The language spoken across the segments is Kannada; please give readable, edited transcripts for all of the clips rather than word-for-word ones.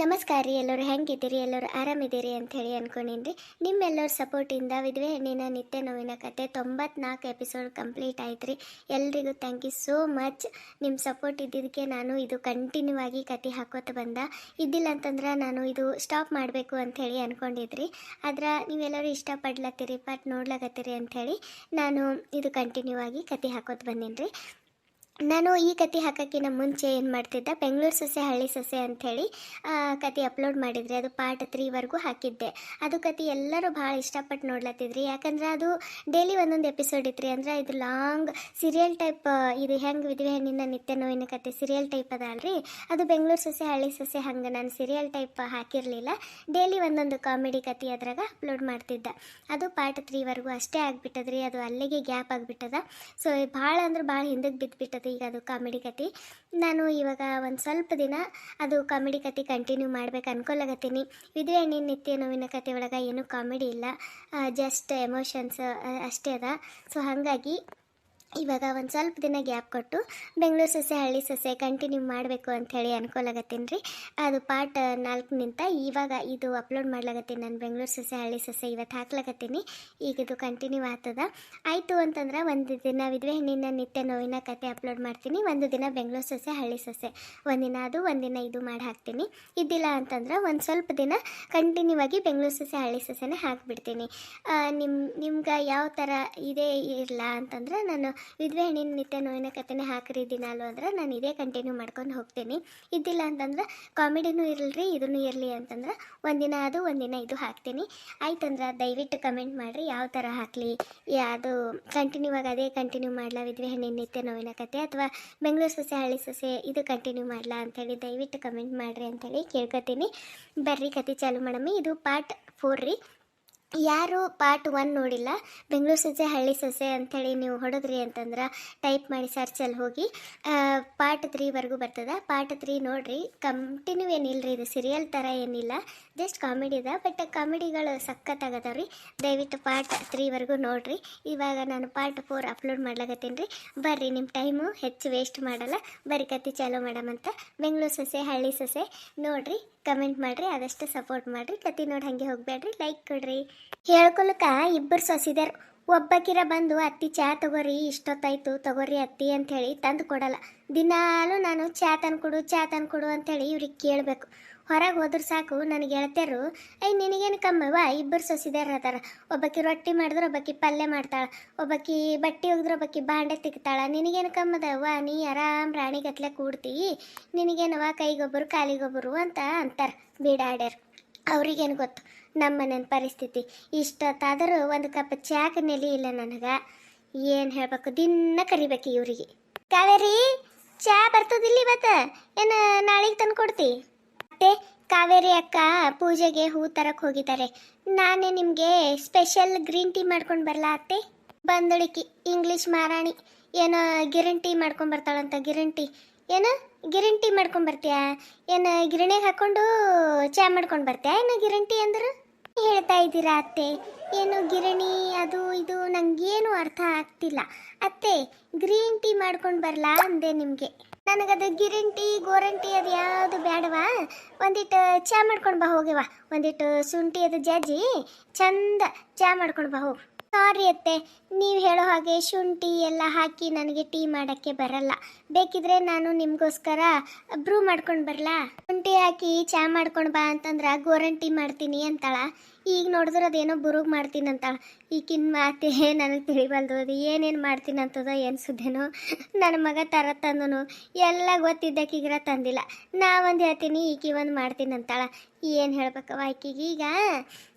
ನಮಸ್ಕಾರ ರೀ. ಎಲ್ಲರೂ ಹೆಂಗಿದ್ದೀರಿ? ಎಲ್ಲರೂ ಆರಾಮಿದ್ದೀರಿ ಅಂಥೇಳಿ ಅಂದ್ಕೊಂಡಿನಿ. ನಿಮ್ಮೆಲ್ಲರ ಸಪೋರ್ಟಿಂದ ವಿಧವೆ ಹೆಣ್ಣಿನ ನಿತ್ಯ ನೋವಿನ ಕತೆ 94 ಎಪಿಸೋಡ್ ಕಂಪ್ಲೀಟ್ ಆಯ್ತು ರೀ. ಎಲ್ರಿಗೂ ಥ್ಯಾಂಕ್ ಯು ಸೋ ಮಚ್. ನಿಮ್ಮ ಸಪೋರ್ಟ್ ಇದ್ದಿದ್ದಕ್ಕೆ ನಾನು ಇದು ಕಂಟಿನ್ಯೂ ಆಗಿ ಕತೆ ಹಾಕೋತ ಇದ್ದಿಲ್ಲ ಅಂತಂದ್ರೆ ನಾನು ಇದು ಸ್ಟಾಪ್ ಮಾಡಬೇಕು ಅಂಥೇಳಿ ಅಂದ್ಕೊಂಡಿದ್ರಿ. ಆದ್ರೆ ನೀವೆಲ್ಲರೂ ಇಷ್ಟಪಡ್ಲತ್ತೀರಿ, ನೋಡ್ಲಕತ್ತೀರಿ ಅಂಥೇಳಿ ನಾನು ಇದು ಕಂಟಿನ್ಯೂ ಆಗಿ ಕತೆ ಹಾಕೋತ ಬಂದೀನಿ ರೀ. ನಾನು ಈ ಕತೆ ಹಾಕೋಕ್ಕಿಂತ ಮುಂಚೆ ಏನು ಮಾಡ್ತಿದ್ದೆ, ಬೆಂಗಳೂರು ಸೊಸೆ ಹಳ್ಳಿ ಸೊಸೆ ಅಂಥೇಳಿ ಕತೆ ಅಪ್ಲೋಡ್ ಮಾಡಿದ್ರಿ. ಅದು ಪಾರ್ಟ್ 3ವರೆಗೂ ಹಾಕಿದ್ದೆ. ಅದು ಕತೆ ಎಲ್ಲರೂ ಭಾಳ ಇಷ್ಟಪಟ್ಟು ನೋಡ್ಲತ್ತಿದ್ರಿ. ಯಾಕಂದ್ರೆ ಅದು ಡೈಲಿ ಒಂದೊಂದು ಎಪಿಸೋಡ್ ಇತ್ತು ರೀ. ಅಂದ್ರೆ ಇದು ಲಾಂಗ್ ಸೀರಿಯಲ್ ಟೈಪ್. ಇದು ಹೆಂಗೆ ವಿಧವೆ ಹೆಣ್ಣಿನ ನಿತ್ಯ ನೋವಿನ ಕತೆ ಸೀರಿಯಲ್ ಟೈಪ್ ಅದಲ್ರಿ. ಅದು ಬೆಂಗಳೂರು ಸೊಸೆ ಹಳ್ಳಿ ಸೊಸೆ ಹಂಗೆ ನಾನು ಸೀರಿಯಲ್ ಟೈಪ್ ಹಾಕಿರಲಿಲ್ಲ. ಡೈಲಿ ಒಂದೊಂದು ಕಾಮಿಡಿ ಕತೆ ಅದ್ರಾಗ ಅಪ್ಲೋಡ್ ಮಾಡ್ತಿದ್ದೆ. ಅದು ಪಾರ್ಟ್ 3ವರೆಗೂ ಅಷ್ಟೇ ಆಗಿಬಿಟ್ಟದ್ರಿ. ಅದು ಅಲ್ಲಿಗೆ ಗ್ಯಾಪ್ ಆಗಿಬಿಟ್ಟದ. ಸೊ ಭಾಳ ಅಂದ್ರೆ ಭಾಳ ಹಿಂದಕ್ಕೆ ಬಿದ್ದುಬಿಟ್ಟದ ಈಗ ಅದು ಕಾಮಿಡಿ ಕತೆ. ನಾನು ಇವಾಗ ಒಂದು ಸ್ವಲ್ಪ ದಿನ ಅದು ಕಾಮಿಡಿ ಕತೆ ಕಂಟಿನ್ಯೂ ಮಾಡ್ಬೇಕು ಅನ್ಕೊಳಕತ್ತೀನಿ. ವಿಧವೆ ಹೆಣ್ಣಿನ ನಿತ್ಯ ನೋವಿನ ಕತೆ ಒಳಗೆ ಏನೂ ಕಾಮಿಡಿ ಇಲ್ಲ, ಜಸ್ಟ್ ಎಮೋಷನ್ಸ್ ಅಷ್ಟೇ ಅದ. ಸೊ ಹಾಗಾಗಿ ಇವಾಗ ಒಂದು ಸ್ವಲ್ಪ ದಿನ ಗ್ಯಾಪ್ ಕೊಟ್ಟು ಬೆಂಗಳೂರು ಸೊಸೆ ಹಳ್ಳಿ ಸೊಸೆ ಕಂಟಿನ್ಯೂ ಮಾಡಬೇಕು ಅಂಥೇಳಿ ಅನ್ಕೊಳಕತ್ತೀನಿ ರೀ. ಅದು ಪಾರ್ಟ್ 4 ಇವಾಗ ಇದು ಅಪ್ಲೋಡ್ ಮಾಡ್ಲಾಗತ್ತೀನಿ. ನಾನು ಬೆಂಗಳೂರು ಸೊಸೆ ಹಳ್ಳಿ ಸೊಸೆ ಇವತ್ತು ಹಾಕ್ಲಾಗತ್ತೀನಿ. ಈಗ ಇದು ಕಂಟಿನ್ಯೂ ಆಗ್ತದ. ಆಯಿತು ಅಂತಂದ್ರೆ ಒಂದು ದಿನ ವಿಧವೆ ಹೆಣ್ಣಿನ ನಿತ್ಯ ನೋವಿನ ಕತೆ ಅಪ್ಲೋಡ್ ಮಾಡ್ತೀನಿ, ಒಂದು ದಿನ ಬೆಂಗಳೂರು ಸೊಸೆ ಹಳ್ಳಿ ಸೊಸೆ, ಒಂದಿನ ಅದು ಒಂದಿನ ಇದು ಮಾಡಿ ಹಾಕ್ತೀನಿ. ಇದ್ದಿಲ್ಲ ಅಂತಂದ್ರೆ ಒಂದು ಸ್ವಲ್ಪ ದಿನ ಕಂಟಿನ್ಯೂ ಆಗಿ ಬೆಂಗಳೂರು ಸೊಸೆ ಹಳ್ಳಿ ಸೊಸೆನೇ ಹಾಕಿಬಿಡ್ತೀನಿ. ನಿಮ್ಗೆ ಯಾವ ಥರ ಇದೇ ಇರಲ್ಲ ಅಂತಂದ್ರೆ ನಾನು ವಿಧವೆ ಹೆಣ್ಣಿನ ನಿತ್ಯ ನೋವಿನ ಕತೆನೇ ಹಾಕಿರಿ ದಿನಾಲು ಅಂದ್ರೆ ನಾನು ಇದೇ ಕಂಟಿನ್ಯೂ ಮಾಡ್ಕೊಂಡು ಹೋಗ್ತೀನಿ. ಇದ್ದಿಲ್ಲ ಅಂತಂದ್ರೆ ಕಾಮಿಡಿನೂ ಇರಲ್ರಿ, ಇದನ್ನು ಇರಲಿ ಅಂತಂದ್ರೆ ಒಂದಿನ ಅದು ಒಂದಿನ ಇದು ಹಾಕ್ತೀನಿ. ಆಯ್ತಂದ್ರೆ ದಯವಿಟ್ಟು ಕಮೆಂಟ್ ಮಾಡಿರಿ ಯಾವ ಥರ ಹಾಕಲಿ, ಅದು ಕಂಟಿನ್ಯೂ ಆಗಿ ಅದೇ ಕಂಟಿನ್ಯೂ ಮಾಡಲಾ ವಿಧವೆ ಹೆಣ್ಣಿನ ನಿತ್ಯ ನೋವಿನ ಕತೆ, ಅಥವಾ ಬೆಂಗಳೂರು ಸೊಸೆ ಹಳ್ಳಿ ಸೊಸೆ ಇದು ಕಂಟಿನ್ಯೂ ಮಾಡಲಾ ಅಂಥೇಳಿ ದಯವಿಟ್ಟು ಕಮೆಂಟ್ ಮಾಡಿರಿ ಅಂಥೇಳಿ ಕೇಳ್ಕೊತೀನಿ. ಬರ್ರಿ ಕತೆ ಚಾಲು ಮಾಡಮ್ಮಿ. ಇದು ಪಾರ್ಟ್ 4 ರೀ. ಯಾರು ಪಾರ್ಟ್ 1 ನೋಡಿಲ್ಲ, ಬೆಂಗಳೂರು ಸೊಸೆ ಹಳ್ಳಿ ಸೊಸೆ ಅಂಥೇಳಿ ನೀವು ಹೊಡೆದ್ರಿ ಅಂತಂದ್ರೆ ಟೈಪ್ ಮಾಡಿ ಸರ್ಚಲ್ಲಿ ಹೋಗಿ ಪಾರ್ಟ್ 3ವರೆಗೂ ಬರ್ತದೆ. ಪಾರ್ಟ್ 3 ನೋಡಿರಿ. ಕಂಟಿನ್ಯೂ ಏನಿಲ್ಲರಿ, ಇದು ಸೀರಿಯಲ್ ಥರ ಏನಿಲ್ಲ, ಜಸ್ಟ್ ಕಾಮಿಡಿ ಇದೆ. ಬಟ್ ಕಾಮಿಡಿಗಳು ಸಖತ್ತಾಗದವ ರೀ. ದಯವಿಟ್ಟು ಪಾರ್ಟ್ 3ವರೆಗೂ ನೋಡಿರಿ. ಇವಾಗ ನಾನು ಪಾರ್ಟ್ 4 ಅಪ್ಲೋಡ್ ಮಾಡ್ಲಾಗತ್ತೀನಿ ರೀ. ಬರ್ರಿ, ನಿಮ್ಮ ಟೈಮು ಹೆಚ್ಚು ವೇಸ್ಟ್ ಮಾಡಲ್ಲ, ಬರೀ ಕತೆ ಚಾಲೂ ಮಾಡಮಂತ. ಬೆಂಗಳೂರು ಸೊಸೆ ಹಳ್ಳಿ ಸೊಸೆ ನೋಡಿರಿ, ಕಮೆಂಟ್ ಮಾಡಿರಿ, ಆದಷ್ಟು ಸಪೋರ್ಟ್ ಮಾಡಿರಿ. ಕತೆ ನೋಡಿ ಹಾಗೆ ಹೋಗಬೇಡ್ರಿ, ಲೈಕ್ ಕೊಡ್ರಿ. ಹೇಳ್ಕೊಳಕ ಇಬ್ಬರು ಸೊಸಿದಾರು. ಒಬ್ಬಕಿರ ಬಂದು ಅತ್ತಿ ಚಾ ತಗೋರಿ, ಇಷ್ಟೊತ್ತಾಯ್ತು ತಗೋರಿ ಅತ್ತಿ ಅಂಥೇಳಿ ತಂದು ಕೊಡಲ್ಲ. ದಿನಾಲೂ ನಾನು ಚಾ ತಂದ್ಕೊಡು ಅಂಥೇಳಿ ಇವ್ರಿಗೆ ಕೇಳಬೇಕು. ಹೊರಗೆ ಹೋದ್ರೆ ಸಾಕು ನನಗೆ ಗೆಳತಿಯರು, ನಿನಗೇನು ಕಮ್ಮವ, ಇಬ್ಬರು ಸೊಸಿದಾರ ಅದಾರ, ಒಬ್ಬಾಕಿ ರೊಟ್ಟಿ ಮಾಡಿದ್ರೆ ಒಬ್ಬಾಕಿ ಪಲ್ಯ ಮಾಡ್ತಾಳೆ, ಒಬ್ಬಾಕಿ ಬಟ್ಟೆ ಒಗೆದ್ರೆ ಒಬ್ಬಾಕಿ ಬಾಂಡೆ ತಿಕ್ತಾಳೆ, ನಿನಗೇನು ಕಮ್ಮದವ್ವ, ನೀ ಆರಾಮ್ ರಾಣಿಗತ್ಲೆ ಕೂಡ್ತಿ, ನಿನಗೇನವ ಕೈಗೊಬ್ಬರು ಕಾಲಿಗೊಬ್ಬರು ಅಂತ ಅಂತಾರೆ ಬೀಡಾಡ್ಯಾರ. ಅವ್ರಿಗೇನು ಗೊತ್ತು ನಮ್ಮ ಮನೇನ ಪರಿಸ್ಥಿತಿ. ಇಷ್ಟೊತ್ತಾದರೂ ಒಂದು ಕಪ್ ಚಾಕ್ ನೆಲೆ ಇಲ್ಲ ನನಗೆ. ಏನು ಹೇಳ್ಬೇಕು, ದಿನ ಕರಿಬೇಕು ಇವರಿಗೆ. ಕಾವೇರಿ, ಚಾ ಬರ್ತದಿಲ್ಲ ಇವತ್ತು, ಏನು ನಾಳೆಗೆ ತಂದು ಕೊಡ್ತಿ? ಮತ್ತೆ ಕಾವೇರಿ ಅಕ್ಕ ಪೂಜೆಗೆ ಹೂ ತರಕ್ಕೆ ಹೋಗಿದ್ದಾರೆ. ನಾನೇ ನಿಮಗೆ ಸ್ಪೆಷಲ್ ಗ್ರೀನ್ ಟೀ ಮಾಡ್ಕೊಂಡು ಬರಲಾ ಅತ್ತೆ? ಬಂದಳಿಕಿ ಇಂಗ್ಲೀಷ್ ಮಾರಾಣಿ ಏನೋ ಗಿರಣ್ ಟೀ ಮಾಡ್ಕೊಂಡು ಬರ್ತಾಳಂತ. ಗಿರಣ್ ಟೀ ಏನು ಗಿರಣ್ ಟೀ ಮಾಡ್ಕೊಂಡು ಬರ್ತೀಯಾ? ಏನು ಗಿರಣಿಗೆ ಹಾಕ್ಕೊಂಡು ಚಾ ಮಾಡ್ಕೊಂಡು ಬರ್ತೀಯಾ? ಏನು ಗಿರಣ್ ಟೀ ಅಂದ್ರೆ ಹೇಳ್ತಾ ಇದ್ದೀರಾ ಅತ್ತೆ? ಏನು ಗಿರಣಿ ಅದು ಇದು ನನಗೇನು ಅರ್ಥ ಆಗ್ತಿಲ್ಲ ಅತ್ತೆ. ಗ್ರೀನ್ ಟೀ ಮಾಡ್ಕೊಂಡು ಬರಲಾ ಅಂದೆ ನಿಮಗೆ. ನನಗದು ಗಿರಣ್ ಟೀ ಗೋರನ್ ಟೀ ಅದು ಯಾವುದು ಬೇಡವಾ, ಒಂದಿಟ್ಟು ಚಾ ಮಾಡ್ಕೊಂಡು ಬಾ ಹೋಗಿವ. ಒಂದಿಟ್ಟು ಶುಂಠಿ ಅದು ಜಜ್ಜಿ ಚಂದ ಚಾ ಮಾಡ್ಕೊಂಡು ಬಾ ಹೋಗು. ಸಾರಿ ಅತ್ತೆ, ನೀವು ಹೇಳೋ ಹಾಗೆ ಶುಂಠಿ ಎಲ್ಲ ಹಾಕಿ ನನಗೆ ಟೀ ಮಾಡೋಕ್ಕೆ ಬರಲ್ಲ. ಬೇಕಿದ್ರೆ ನಾನು ನಿಮಗೋಸ್ಕರ ಬ್ರೂ ಮಾಡ್ಕೊಂಡು ಬರಲಾ? ಶುಂಠಿ ಹಾಕಿ ಚಾ ಮಾಡ್ಕೊಂಡು ಬಾ ಅಂತಂದ್ರೆ ಗೋರನ್ ಟೀ ಮಾಡ್ತೀನಿ ಅಂತಾಳ. ಈಗ ನೋಡಿದ್ರೆ ಅದೇನೋ ಬುರುಗ್ ಮಾಡ್ತೀನಿ ಅಂತಾಳ. ಈಗಿನ ಮಾತೆ ನನಗೆ ತಿಳಿಬಲ್ದು, ಅದು ಏನೇನು ಮಾಡ್ತೀನಿ ಅಂತದೋ ಏನು ಸುದ್ದೇನೋ. ನನ್ನ ಮಗ ತಂದನು ಎಲ್ಲ ಗೊತ್ತಿದ್ದಕ್ಕೀಗ ತಂದಿಲ್ಲ. ನಾವೊಂದು ಹೇಳ್ತೀನಿ, ಈಕಿ ಒಂದು ಮಾಡ್ತೀನಿ ಅಂತಾಳ. ಏನು ಹೇಳ್ಬೇಕವ ಆಕಿಗೆ ಈಗ?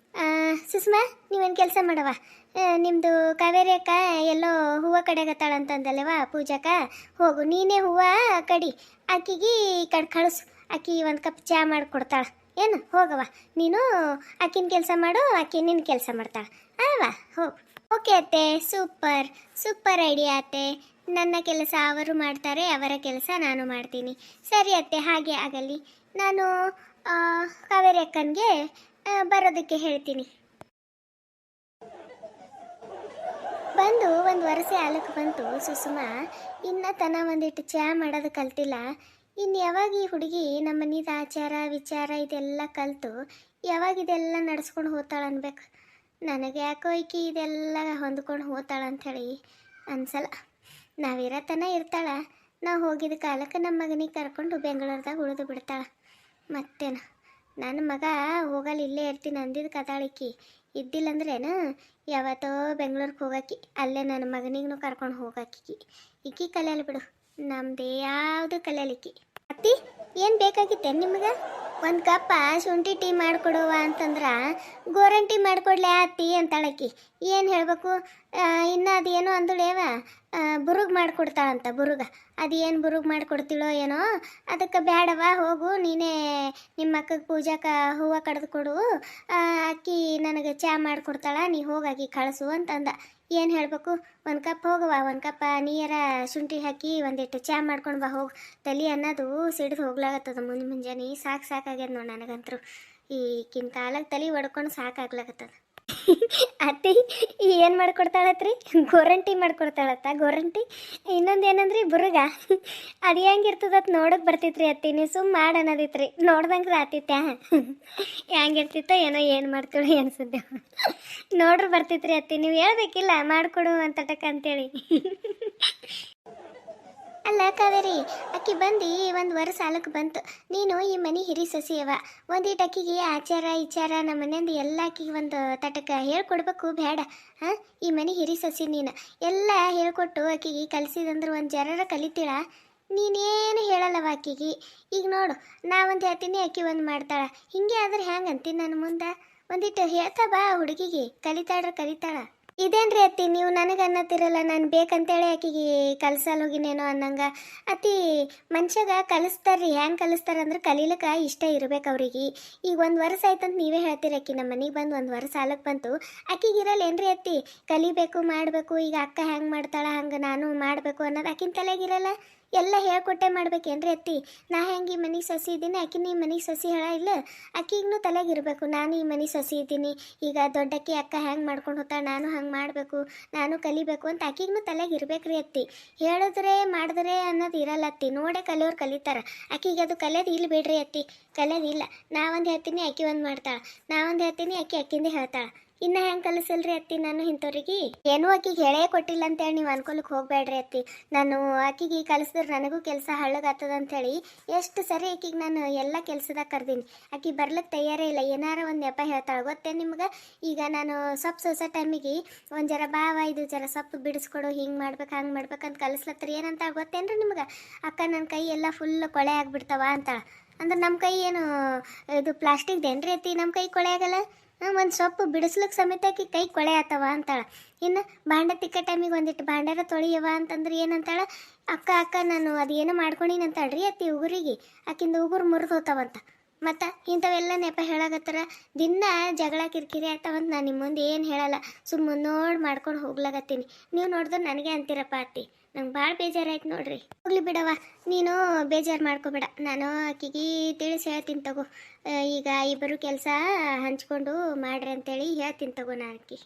ಸುಷ್ಮಾ, ನೀವೇನು ಕೆಲಸ ಮಾಡವ, ನಿಮ್ಮದು ಕಾವೇರಿ ಅಕ್ಕ ಎಲ್ಲೋ ಹೂವು ಕಡೆಗತ್ತಾಳಂತಂದಲ್ಲವ ಪೂಜಾಕ, ಹೋಗು ನೀನೇ ಹೂವು ಕಡಿ, ಆಕಿಗೆ ಕಳ್ಸು, ಆಕಿ ಒಂದು ಕಪ್ ಚಾ ಮಾಡಿಕೊಡ್ತಾಳೆ. ಏನು ಹೋಗವ ನೀನು, ಆಕಿನ ಕೆಲಸ ಮಾಡು, ಆಕಿ ನಿನ್ನ ಕೆಲಸ ಮಾಡ್ತಾಳೆ ಅಲ್ವಾ? ಹೋಗು. ಓಕೆ ಅತ್ತೆ, ಸೂಪರ್ ಸೂಪರ್ ಐಡಿಯಾ ಅತ್ತೆ. ನನ್ನ ಕೆಲಸ ಅವರು ಮಾಡ್ತಾರೆ, ಅವರ ಕೆಲಸ ನಾನು ಮಾಡ್ತೀನಿ. ಸರಿ ಅತ್ತೆ, ಹಾಗೆ ಆಗಲಿ. ನಾನು ಕಾವೇರಿ ಅಕ್ಕನಿಗೆ ಬರೋದಕ್ಕೆ ಹೇಳ್ತೀನಿ. ಬಂದು ಒಂದು ವರ್ಷ ಆಲಕ್ಕೆ ಬಂತು ಸುಸುಮ, ಇನ್ನು ತನ ಒಂದಿಟ್ಟು ಚಾ ಮಾಡೋದು ಕಲ್ತಿಲ್ಲ. ಇನ್ನು ಯಾವಾಗ ಈ ಹುಡುಗಿ ನಮ್ಮ ಮನಿದ ಆಚಾರ ವಿಚಾರ ಇದೆಲ್ಲ ಕಲಿತು ಯಾವಾಗ ಇದೆಲ್ಲ ನಡ್ಸ್ಕೊಂಡು ಹೋಗ್ತಾಳ ಅನ್ಬೇಕು. ನನಗೆ ಯಾಕೋ ಈಕಿ ಇದೆಲ್ಲ ಹೊಂದ್ಕೊಂಡು ಹೋಗ್ತಾಳ ಅಂಥೇಳಿ ಅನ್ಸಲ್ಲ. ನಾವಿರತನ ಇರ್ತಾಳ, ನಾವು ಹೋಗಿದ ಕಾಲಕ್ಕೆ ನಮ್ಮ ಮಗನಿಗೆ ಕರ್ಕೊಂಡು ಬೆಂಗಳೂರದಾಗ ಉಳಿದು ಬಿಡ್ತಾಳ. ಮತ್ತೇನು ನನ್ನ ಮಗ ಹೋಗಲ್ಲ ಇಲ್ಲೇ ಇರ್ತೀನಿ ಅಂದಿದ್ದು ಕತಾಳಿಕ್ಕಿ ಇದ್ದಿಲ್ಲಂದ್ರೇನು ಯಾವತ್ತೋ ಬೆಂಗಳೂರಿಗೆ ಹೋಗಾಕಿ, ಅಲ್ಲೇ ನನ್ನ ಮಗನಿಗೂ ಕರ್ಕೊಂಡು ಹೋಗಾಕಿ. ಈಕಿ ಕಲಿಯಲ್ಲ ಬಿಡು, ನಮ್ದು ಯಾವುದು ಕಲಿಯಲಿಕ್ಕಿ. ಅತ್ತಿ ಏನು ಬೇಕಾಗಿತ್ತೆ ನಿಮ್ಗೆ? ಒಂದು ಕಪ್ಪ ಶುಂಠಿ ಟೀ ಮಾಡಿಕೊಡುವ ಅಂತಂದ್ರೆ ಗೋರಂಟಿ ಮಾಡಿಕೊಡ್ಲೆ ಅತ್ತಿ ಅಂತಾಳಕ್ಕಿ. ಏನು ಹೇಳಬೇಕು, ಇನ್ನು ಅದೇನೋ ಅಂದಳೇವ ಬುರುಗ್ ಮಾಡಿಕೊಡ್ತಾಳಂತ. ಬುರುಗ ಅದೇನು ಬುರುಗ್ ಮಾಡಿಕೊಡ್ತೀಳೋ ಏನೋ, ಅದಕ್ಕೆ ಬೇಡವ ಹೋಗು ನೀನೇ ನಿಮ್ಮ ಅಕ್ಕಗೆ ಪೂಜಾಕ್ಕೆ ಹೂವು ಕಡ್ದು ಕೊಡು, ಅಕ್ಕಿ ನನಗೆ ಚಾ ಮಾಡಿಕೊಡ್ತಾಳ, ನೀ ಹೋಗಾಗಿ ಕಳಿಸು ಅಂತಂದ. ಏನು ಹೇಳಬೇಕು, ಒಂದು ಕಪ್ ಹೋಗವ, ಒಂದು ಕಪ್ಪ ನೀರ ಶುಂಠಿ ಹಾಕಿ ಒಂದಿಟ್ಟು ಚಾ ಮಾಡ್ಕೊಂಡು ಬಾ ಹೋಗು. ತಲೆ ಅನ್ನೋದು ಸಿಡಿದು ಹೋಗ್ಲಾಗತ್ತದ ಮುಂಜಾನೆ ಸಾಕಾಗ್ಯದ ನೋಡಿ ನನಗಂತರೂ. ಈಗಿನ ಕಾಲಕ್ಕೆ ತಲೆ ಹೊಡ್ಕೊಂಡು ಸಾಕಾಗ್ಲಾಗತ್ತದ. ಅತ್ತಿ ಏನು ಮಾಡ್ಕೊಡ್ತಾಳತ್ರಿ? ಗೋರಂಟಿ ಮಾಡ್ಕೊಡ್ತಾಳತ್ತ. ಗೋರಂಟಿ ಇನ್ನೊಂದು ಏನಂದ್ರಿ ಬುರುಗ, ಅದು ಹೆಂಗಿರ್ತದತ್ ನೋಡೋಕೆ ಬರ್ತೈತ್ರಿ ಅತ್ತಿ. ನೀವು ಸುಮ್ಮ ಮಾಡಿ ಅನ್ನೋದಿತ್ರಿ, ನೋಡ್ದಂಗೆ ಆತಿತ್ಯಾ ಹೆಂಗಿರ್ತಿತ್ತೋ ಏನೋ, ಏನು ಮಾಡ್ತೀವಿ ಅನ್ಸುತ್ತೆ. ನೋಡ್ರಿ ಬರ್ತೈತ್ರಿ ಅತ್ತಿ, ನೀವು ಹೇಳ್ಬೇಕಿಲ್ಲ ಮಾಡಿಕೊಡು ಅಂತಟಕ್ಕೆ ಅಂತೇಳಿ. ಅಲ್ಲ ಕಾವೇರಿ, ಅಕ್ಕಿ ಬಂದು ಒಂದು ವರ್ಷ ಸಾಲಕ್ಕೆ ಬಂತು. ನೀನು ಈ ಮನೆ ಹಿರಿ ಸೊಸಿಯವ, ಒಂದೀಟು ಅಕ್ಕಿಗೆ ಆಚಾರ ವಿಚಾರ ನಮ್ಮ ಮನೆಯಿಂದ ಎಲ್ಲ ಅಕ್ಕಿಗೆ ಒಂದು ತಟಕ್ಕೆ ಹೇಳ್ಕೊಡ್ಬೇಕು ಬೇಡ? ಹಾಂ, ಈ ಮನೆ ಹಿರಿ ಸೊಸಿ ನೀನು ಎಲ್ಲ ಹೇಳ್ಕೊಟ್ಟು ಅಕ್ಕಿಗೆ ಕಲಿಸಿದಂದ್ರೆ ಒಂದು ಜರರ ಕಲಿತೀಳ. ನೀನೇನು ಹೇಳಲ್ಲವ ಅಕ್ಕಿಗೆ. ಈಗ ನೋಡು, ನಾವೊಂದು ಹೇಳ್ತೀನಿ ಅಕ್ಕಿ ಒಂದು ಮಾಡ್ತಾಳ, ಹಿಂಗೆ ಆದ್ರೆ ಹ್ಯಾಂಗೆ ಅಂತೀನಿ ನಾನು ಮುಂದೆ. ಒಂದಿಟ್ಟು ಹೇಳ್ತಾ ಬಾ ಹುಡುಗಿಗೆ, ಕಲಿತಾಳ. ಇದೇನ್ರಿ ಅತ್ತಿ ನೀವು ನನಗೆ ಅನ್ನತ್ತಿರಲ್ಲ, ನಾನು ಬೇಕಂತೇಳಿ ಆಕಿಗೆ ಕಲ್ಸಲ್ಲಿ ಹೋಗಿನೇನೋ ಅನ್ನಂಗ. ಅತ್ತಿ ಮನುಷ್ಯಗ ಕಲಿಸ್ತಾರ್ರಿ, ಹೆಂಗೆ ಕಲಿಸ್ತಾರ ಅಂದ್ರೆ ಕಲೀಲಿಕ್ಕೆ ಇಷ್ಟ ಇರ್ಬೇಕು ಅವ್ರಿಗೆ. ಈಗ ಒಂದು ವರ್ಷ ಆಯ್ತಂತ ನೀವೇ ಹೇಳ್ತೀರಿ, ಅಕ್ಕಿ ನಮ್ಮ ಮನೆಗೆ ಬಂದು ಒಂದು ವರ್ಷ ಸಾಲಕ್ಕೆ ಬಂತು, ಆಕಿಗೆ ಇರಲ್ಲ ಏನ್ರಿ ಅತ್ತಿ? ಕಲಿಬೇಕು ಮಾಡಬೇಕು, ಈಗ ಅಕ್ಕ ಹೆಂಗೆ ಮಾಡ್ತಾಳ ಹಂಗೆ ನಾನು ಮಾಡಬೇಕು ಅನ್ನೋದು ಆಕಿನ ತಲೆಗಿರಲ್ಲ. ಎಲ್ಲ ಹೇಳ್ಕೊಟ್ಟೆ ಮಾಡ್ಬೇಕೇನ್ರಿ ಅತ್ತಿ? ನಾ ಹೆಂಗೆ ಈ ಮನೆಗೆ ಸೊಸಿ ಇದ್ದೀನಿ, ಆಕಿನ ಈ ಮನೆಗೆ ಸೊಸಿ ಹೇಳ ಇಲ್ಲ? ಆಕಿಗೂ ತಲೆಗಿರ್ಬೇಕು, ನಾನು ಈ ಮನೆ ಸೊಸಿ ಇದ್ದೀನಿ, ಈಗ ದೊಡ್ಡಕ್ಕಿ ಅಕ್ಕ ಹೆಂಗೆ ಮಾಡ್ಕೊಂಡು ಹೋಗ್ತಾಳೆ, ನಾನು ಹಂಗೆ ಮಾಡಬೇಕು, ನಾನು ಕಲಿಬೇಕು ಅಂತ ಆಕಿಗೂ ತಲೆಗಿರ್ಬೇಕ್ರಿ ಅತ್ತಿ. ಹೇಳಿದ್ರೆ ಮಾಡಿದ್ರೆ ಅನ್ನೋದು ಇರಲ್ಲ ಅತ್ತಿ. ನೋಡೇ ಕಲಿಯೋರು ಕಲಿತಾರೆ. ಆಕಿಗೆ ಅದು ಕಲಿಯೋದು ಇಲ್ಲಿ ಬಿಡ್ರಿ ಅತ್ತಿ, ಕಲಿಯೋದಿಲ್ಲ. ನಾವೊಂದು ಹೇಳ್ತೀನಿ ಅಕ್ಕಿ ಒಂದು ಮಾಡ್ತಾಳೆ, ನಾವೊಂದು ಹೇಳ್ತೀನಿ ಅಕ್ಕಿಂದೇ ಹೇಳ್ತಾಳೆ. ಇನ್ನು ಹೆಂಗೆ ಕಲಿಸಲ್ರಿ ಅತ್ತಿ ನಾನು ಇಂಥವ್ರಿಗೆ? ಏನೂ ಆಕಿಗೆ ಹೇಳೇ ಕೊಟ್ಟಿಲ್ಲ ಅಂತೇಳಿ ನೀವು ಅನ್ಕೊಳಕ್ಕೆ ಹೋಗಬೇಡ್ರಿ ಅತ್ತಿ. ನಾನು ಆಕಿಗೆ ಕಲಿಸಿದ್ರೆ ನನಗೂ ಕೆಲಸ ಹಳ್ಳಗಾಗ್ತದ ಅಂಥೇಳಿ ಎಷ್ಟು ಸರಿ ಆಕಿಗೆ ನಾನು ಎಲ್ಲ ಕೆಲಸದಾಗ ಕರ್ದೀನಿ. ಆಕಿ ಬರ್ಲಿಕ್ಕೆ ತಯಾರೇ ಇಲ್ಲ, ಏನಾರ ಒಂದು ನೆಪ ಹೇಳ್ತಾಳೆ ಗೊತ್ತೇ ನಿಮ್ಗೆ? ಈಗ ನಾನು ಸೊಪ್ಪು ಸೋಸೋ ಟೈಮಿಗೆ ಒಂದು ಜರ ಬಾವ ಇದು ಜರ ಸೊಪ್ಪು ಬಿಡಿಸ್ಕೊಡು, ಹಿಂಗೆ ಮಾಡ್ಬೇಕು ಹಂಗೆ ಮಾಡ್ಬೇಕಂತ ಕಲಿಸ್ಲತ್ತರ ಏನಂತ ಗೊತ್ತೇನ್ರಿ ನಿಮ್ಗೆ? ಅಕ್ಕ ನನ್ನ ಕೈ ಎಲ್ಲ ಫುಲ್ ಕೊಳೆ ಆಗಿಬಿಡ್ತಾವ ಅಂತಾಳೆ. ಅಂದ್ರೆ ನಮ್ಮ ಕೈ ಏನು ಇದು ಪ್ಲಾಸ್ಟಿಕ್ದೇನ್ರಿ ಅತ್ತಿ? ನಮ್ಮ ಕೈ ಕೊಳೆ ಆಗಲ್ಲ. ಒಂದು ಸೊಪ್ಪು ಬಿಡಿಸ್ಲಿಕ್ಕೆ ಸಮೇತಕ್ಕೆ ಕೈ ಕೊಳೆ ಆತವ ಅಂತಾಳೆ. ಇನ್ನು ಭಾಂಡೆ ತಿಕ್ಕ ಟೈಮಿಗೆ ಒಂದಿಟ್ಟು ಭಾಂಡಾರ ತೊಳಿಯವ ಅಂತಂದ್ರೆ ಏನಂತಾಳೆ? ಅಕ್ಕ ನಾನು ಅದೇನೋ ಮಾಡ್ಕೊಂಡಿನಂತಾಳ್ರಿ ಅತ್ತಿ ಉಗುರಿಗೆ, ಆಕಿಂದ ಉಗುರು ಮುರಿದು ಹೋಗ್ತಾವಂತ. ಮತ್ತು ಇಂಥವೆಲ್ಲ ನೆಪ ಹೇಳಾಕತ್ತಾರ. ದಿನ ಜಗಳ ಕಿರಿಕಿರಿ ಆಯ್ತಾವಂತ ನಾನು ನಿಮ್ಮ ಮುಂದೆ ಏನು ಹೇಳಲ್ಲ, ಸುಮ್ಮನೆ ನೋಡಿ ಮಾಡ್ಕೊಂಡು ಹೋಗ್ಲಾಗತ್ತೀನಿ. ನೀವು ನೋಡಿದ್ರೆ ನನಗೆ ಅಂತೀರಪ್ಪ ಅತ್ತಿ, ನಂಗೆ ಭಾಳ ಬೇಜಾರಾಯ್ತು ನೋಡ್ರಿ. ಹೋಗ್ಲಿ ಬಿಡವ, ನೀನು ಬೇಜಾರು ಮಾಡ್ಕೊಬೇಡ, ನಾನು ಆಕಿಗೆ ತಿಳಿಸಿ ಹೇಳ್ತೀನಿ ತಗೋ. ಈಗ ಇಬ್ಬರು ಕೆಲಸ ಹಂಚ್ಕೊಂಡು ಮಾಡ್ರಿ ಅಂತೇಳಿ ಹೇಳ್ತೀನಿ ತಗೋ. ನಾನು ಅಕ್ಕಿ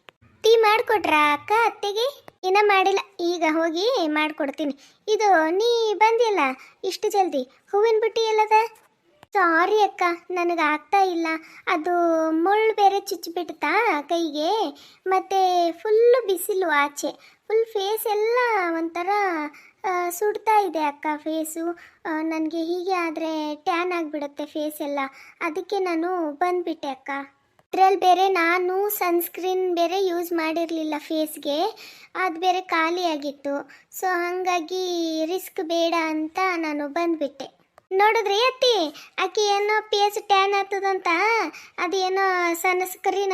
ಟೀ ಮಾಡಿಕೊಟ್ರಾ ಅಕ್ಕ ಅತ್ತೆಗೆ? ಇನ್ನೂ ಮಾಡಿಲ್ಲ, ಈಗ ಹೋಗಿ ಮಾಡಿಕೊಡ್ತೀನಿ. ಇದು ನೀ ಬಂದಿಲ್ಲ ಇಷ್ಟು ಜಲ್ದಿ, ಹೂವಿನ ಬುಟ್ಟಿ ಎಲ್ಲದ? ಸಾರಿ ಅಕ್ಕ, ನನಗೆ ಆಗ್ತಾ ಇಲ್ಲ, ಅದು ಮುಳ್ಳು ಬೇರೆ ಚುಚ್ಚಿಬಿಡ್ತಾ ಕೈಗೆ, ಮತ್ತು ಫುಲ್ಲು ಬಿಸಿಲು ಆಚೆ, ಫುಲ್ ಫೇಸ್ ಎಲ್ಲ ಒಂಥರ ಸುಡ್ತಾ ಇದೆ ಅಕ್ಕ ಫೇಸು. ನನಗೆ ಹೀಗೆ ಆದರೆ ಟ್ಯಾನ್ ಆಗಿಬಿಡುತ್ತೆ ಫೇಸ್ ಎಲ್ಲ, ಅದಕ್ಕೆ ನಾನು ಬಂದುಬಿಟ್ಟೆ ಅಕ್ಕ. ಇದರಲ್ಲಿ ಬೇರೆ ನಾನು ಸನ್ಸ್ಕ್ರೀನ್ ಬೇರೆ ಯೂಸ್ ಮಾಡಿರಲಿಲ್ಲ ಫೇಸ್ಗೆ, ಅದು ಬೇರೆ ಖಾಲಿಯಾಗಿತ್ತು. ಸೊ ಹಾಗಾಗಿ ರಿಸ್ಕ್ ಬೇಡ ಅಂತ ನಾನು ಬಂದುಬಿಟ್ಟೆ. ನೋಡಿದ್ರಿ ಅತ್ತಿ, ಆಕೆ ಏನೋ ಫೇಸ್ ಟ್ಯಾನ್ ಆಗ್ತದಂತ ಅದೇನೋ ಸನ್ಸ್ಕ್ರೀನ್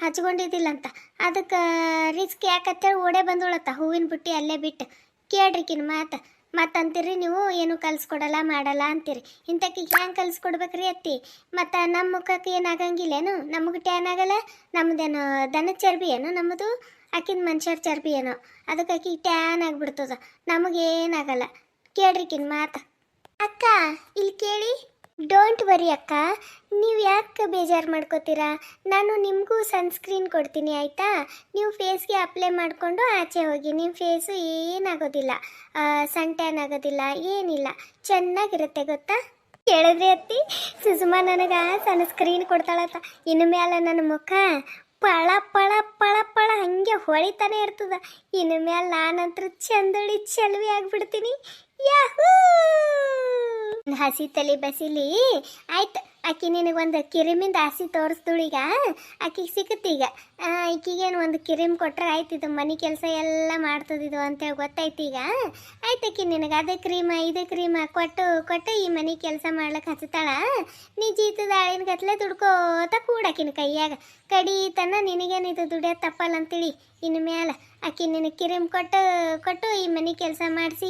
ಹಚ್ಕೊಂಡಿದ್ದಿಲ್ಲಂತ, ಅದಕ್ಕೆ ರಿಸ್ಕ್ ಯಾಕತ್ತೇಳಿ ಓಡೇ ಬಂದೋಳತ್ತ ಹೂವಿನ ಬುಟ್ಟಿ ಅಲ್ಲೇ ಬಿಟ್ಟು. ಕೇಳ್ರಿಕಿನ ಮತ್ತಂತೀರಿ ನೀವು ಏನು ಕಲಿಸ್ಕೊಡಲ್ಲ ಮಾಡಲ್ಲ ಅಂತೀರಿ. ಇಂಥಕ್ಕಿಗೆ ಹ್ಯಾಂಗೆ ಕಲಿಸ್ಕೊಡ್ಬೇಕ್ರಿ ಅತ್ತಿ? ಮತ್ತು ನಮ್ಮ ಮುಖಕ್ಕೆ ಏನಾಗಂಗಿಲ್ಲೇನು? ನಮಗೆ ಟ್ಯಾನ್ ಆಗಲ್ಲ? ನಮ್ಮದೇನು ದನದ ಚರ್ಬಿ ಏನು ನಮ್ಮದು? ಆಕಿನ ಮನುಷ್ಯರ ಚರ್ಬಿ ಏನೋ, ಅದಕ್ಕೆ ಆಕಿಗೆ ಟ್ಯಾನ್ ಆಗಿಬಿಡ್ತದ, ನಮಗೇನಾಗಲ್ಲ. ಕೇಳ್ರಿಕಿನ ಅಕ್ಕ ಇಲ್ಲಿ ಕೇಳಿ, ಡೋಂಟ್ ವರಿ ಅಕ್ಕ, ನೀವು ಯಾಕೆ ಬೇಜಾರು ಮಾಡ್ಕೋತೀರಾ? ನಾನು ನಿಮಗೂ ಸನ್ಸ್ಕ್ರೀನ್ ಕೊಡ್ತೀನಿ ಆಯಿತಾ? ನೀವು ಫೇಸ್ಗೆ ಅಪ್ಲೈ ಮಾಡಿಕೊಂಡು ಆಚೆ ಹೋಗಿ. ನಿಮ್ಮ ಫೇಸು ಏನಾಗೋದಿಲ್ಲ, ಸನ್ ಟ್ಯಾನ್ ಆಗೋದಿಲ್ಲ, ಏನಿಲ್ಲ, ಚೆನ್ನಾಗಿರುತ್ತೆ ಗೊತ್ತಾ? ಕೇಳಿದ್ರಿ ಅತ್ತಿ, ಸುಷ್ಮಾ ನನಗೆ ಸನ್ಸ್ಕ್ರೀನ್ ಕೊಡ್ತಾಳತ್ತ. ಇನ್ನು ಮೇಲೆ ನನ್ನ ಮುಖ ಪಳ ಪಳ ಪಳ ಪಳ ಹಂಗೆ ಹೊಳಿತಾನೆ ಇರ್ತದ. ಇನ್ನು ಮೇಲೆ ನಾನಂತೂ ಚಂದಳಿ ಚೆಲುವಿ ಆಗ್ಬಿಡ್ತೀನಿ. ಯಾಹೂ! ಹಸಿ ತಲೆ ಬಸಿಲಿ ಆಯ್ತು. ಆಕಿ ನಿನಗೊಂದು ಕಿರಿಮಿಂದ ಹಸಿ ತೋರಿಸ್ದುಳೀಗ, ಆಕಿಗೆ ಸಿಕ್ಕತ್ತೀಗ. ಈಕಿಗೇನು ಒಂದು ಕಿರಿಮ್ ಕೊಟ್ರೆ ಆಯ್ತು, ಇದು ಮನೆ ಕೆಲಸ ಎಲ್ಲ ಮಾಡ್ತದಿದು ಅಂತೇಳಿ ಗೊತ್ತಾಯ್ತು ಈಗ. ಆಯ್ತು, ಆಕಿ ನಿನಗೆ ಅದೇ ಕ್ರೀಮ ಇದೇ ಕ್ರೀಮ ಕೊಟ್ಟು ಈ ಮನೆ ಕೆಲಸ ಮಾಡ್ಲಿಕ್ಕೆ ಹಚ್ಚತಾಳ. ನೀ ಜೀತದ ಆಳಿನ ಗತ್ಲೆ ದುಡ್ಕೋತ ಕೂಡಾಕಿನ ಕೈಯಾಗ ಕಡೀತನ. ನಿನಗೇನಿದು ದುಡಿಯೋದು ತಪ್ಪಲ್ಲ ಅಂತೇಳಿ ಇನ್ನು ಮ್ಯಾಲ ಆಕಿ ನಿನಗೆ ಕಿರಿಮ್ ಕೊಟ್ಟು ಈ ಮನೆ ಕೆಲಸ ಮಾಡಿಸಿ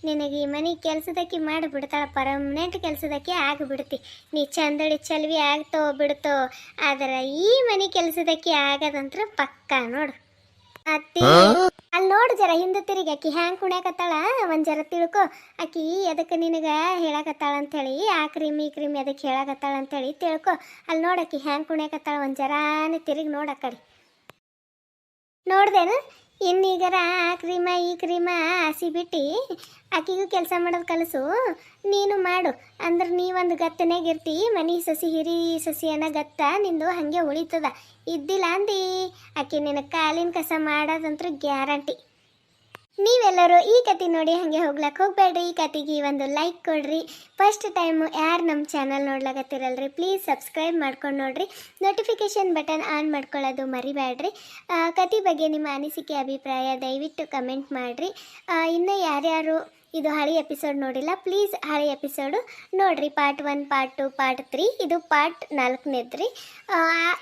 ನಿನಗೆ ಈ ಮನೆ ಕೆಲಸದಕ್ಕೆ ಮಾಡಿಬಿಡ್ತಾಳೆ. ಪರ್ಮನೆಂಟ್ ಕೆಲಸದಕ್ಕೆ ಆಗಿಬಿಡ್ತಿ. ನೀ ಚಂದಳಿ ಚಲ್ವಿ ಆಗ್ತೋ ಬಿಡ್ತೋ, ಆದ್ರೆ ಈ ಮನೆ ಕೆಲಸದಕ್ಕೆ ಆಗದಂತ್ರ ಪಕ್ಕ ನೋಡು. ಅತ್ತಿ ಅಲ್ಲಿ ನೋಡು, ಜರ ಹಿಂದೆ ತಿರುಗಿ ಆಕಿ ಹ್ಯಾಂಗೆ ಕುಣ್ಯಾಕತ್ತಾಳ ಒಂದು ಜರ ತಿಳ್ಕೊ. ಆಕಿ ಎದಕ್ಕೆ ನಿನಗೆ ಹೇಳಕತ್ತಾಳ ಅಂಥೇಳಿ, ಆ ಕ್ರೀಮ್ ಈ ಕ್ರೀಮ್ ಎದಕ್ಕೆ ಹೇಳಕತ್ತಾಳ ಅಂಥೇಳಿ ತಿಳ್ಕೊ. ಅಲ್ಲಿ ನೋಡಾಕಿ ಹ್ಯಾಂಗೆ ಕುಣ್ಯಾಕತ್ತಾಳ, ಒಂದು ಜರಾನೇ ತಿರುಗಿ ನೋಡು ಆ ಕಡೆ. ನೋಡ್ದೇನು? ಇನ್ನೀಗರ ಆ ಕ್ರೀಮ ಈ ಕ್ರೀಮ ಹಸಿ ಬಿಟ್ಟು ಆಕಿಗೂ ಕೆಲಸ ಮಾಡೋದು ಕಲಸು. ನೀನು ಮಾಡು ಅಂದ್ರೆ ನೀವೊಂದು ಗತ್ತನಾಗಿರ್ತಿ. ಮನೆ ಸಸಿ ಹಿರಿ ಸಸಿ ಅನ್ನೋ ಗತ್ತ ನಿಂದು ಹಾಗೆ ಉಳಿತದ. ಇದ್ದಿಲ್ಲ ಅಂದು ಆಕಿ ನಿನ್ನ ಕಾಲಿನ ಕಸ ಮಾಡೋದಂತೂ ಗ್ಯಾರಂಟಿ. ನೀವೆಲ್ಲರೂ ಈ ಕತೆ ನೋಡಿ ಹಾಗೆ ಹೋಗ್ಲಕ್ಕೆ ಹೋಗ್ಬೇಡ್ರಿ. ಈ ಕತೆಗೆ ಒಂದು ಲೈಕ್ ಕೊಡ್ರಿ. ಫಸ್ಟ್ ಟೈಮು ಯಾರು ನಮ್ಮ ಚಾನಲ್ ನೋಡ್ಲಾಕತ್ತಿರಲ್ರಿ, ಪ್ಲೀಸ್ ಸಬ್ಸ್ಕ್ರೈಬ್ ಮಾಡ್ಕೊಂಡು ನೋಡ್ರಿ. ನೋಟಿಫಿಕೇಷನ್ ಬಟನ್ ಆನ್ ಮಾಡ್ಕೊಳ್ಳೋದು ಮರಿಬೇಡ್ರಿ. ಕತೆ ಬಗ್ಗೆ ನಿಮ್ಮ ಅನಿಸಿಕೆ ಅಭಿಪ್ರಾಯ ದಯವಿಟ್ಟು ಕಮೆಂಟ್ ಮಾಡಿರಿ. ಇನ್ನೂ ಯಾರ್ಯಾರು ಇದು ಹಳೆ ಎಪಿಸೋಡ್ ನೋಡಿಲ್ಲ, ಪ್ಲೀಸ್ ಹಳೆ ಎಪಿಸೋಡು ನೋಡಿರಿ. ಪಾರ್ಟ್ 1, ಪಾರ್ಟ್ 2, ಪಾರ್ಟ್ 3, ಇದು ಪಾರ್ಟ್ 4ನೇದ್ರಿ.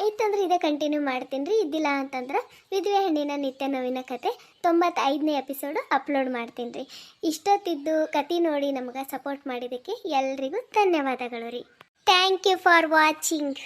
ಇತ್ತಂದ್ರೆ ಇದೇ ಕಂಟಿನ್ಯೂ ಮಾಡ್ತೀನಿ ರೀ. ಇದ್ದಿಲ್ಲ ಅಂತಂದ್ರೆ ವಿಧವೆ ಹೆಣ್ಣಿನ ನಿತ್ಯ ನೋವಿನ ಕತೆ 95ನೇ ಎಪಿಸೋಡು ಅಪ್ಲೋಡ್ ಮಾಡ್ತೀನಿ ರೀ. ಇಷ್ಟೊತ್ತಿದ್ದು ಕತೆ ನೋಡಿ ನಮಗೆ ಸಪೋರ್ಟ್ ಮಾಡಿದ್ದಕ್ಕೆ ಎಲ್ರಿಗೂ ಧನ್ಯವಾದಗಳು ರೀ. Thank you for watching.